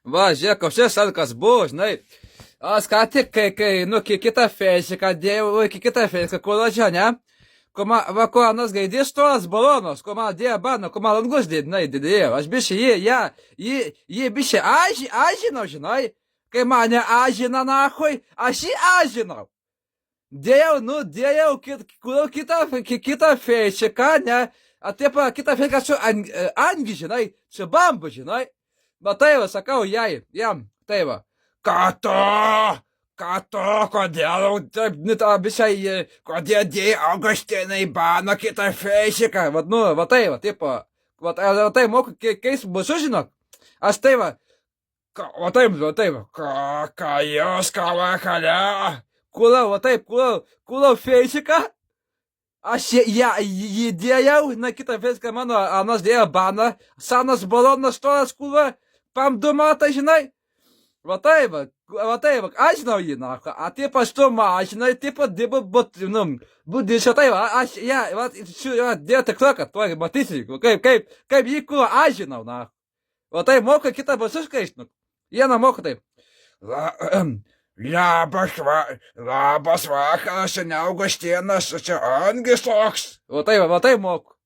Va, žiūrėk, o šis kas buvo, žinai. Aš ką tik, kitą feisiką dėjau, kitą feisiką, kur čia, ne? Ko anas gaidys tos balonos, ko man dėjo bano, ko man langus didėjo. Aš bišį jį bišį ažinau, žinai. Kai mane ažina nahui, aš jį ažinau. Dėjau kitą feisiką, ne? Atiepa kitą feisiką su angi, žinai, su bambu, žinai. Bet tai va, sakau jam, tai va. Ką to, kodėl taip, visai, kodėl dėjai Augustinai bano kitą feisiką. Va tai va, tipo, va tai moku, keis bus sužinok. Aš tai va, va taip, ką jūs, ką vakale. Kulau feisiką. Aš jį dėjau, kitą feisiką mano, anas dėjo baną, senas balonas tojas, pam 2 metai, žinai. Va tai va, aš žinau jį, taip aš tu mažinai, taip pat dirbu, būdžiu tai va, aš, dėjau tik to, kad tu matysi, kaip jį kuo aš žinau, Va tai moka kitą basiškai, vieną moka taip. Labas vakaras, seniai Augustinas, čia angis toks. Va tai moku.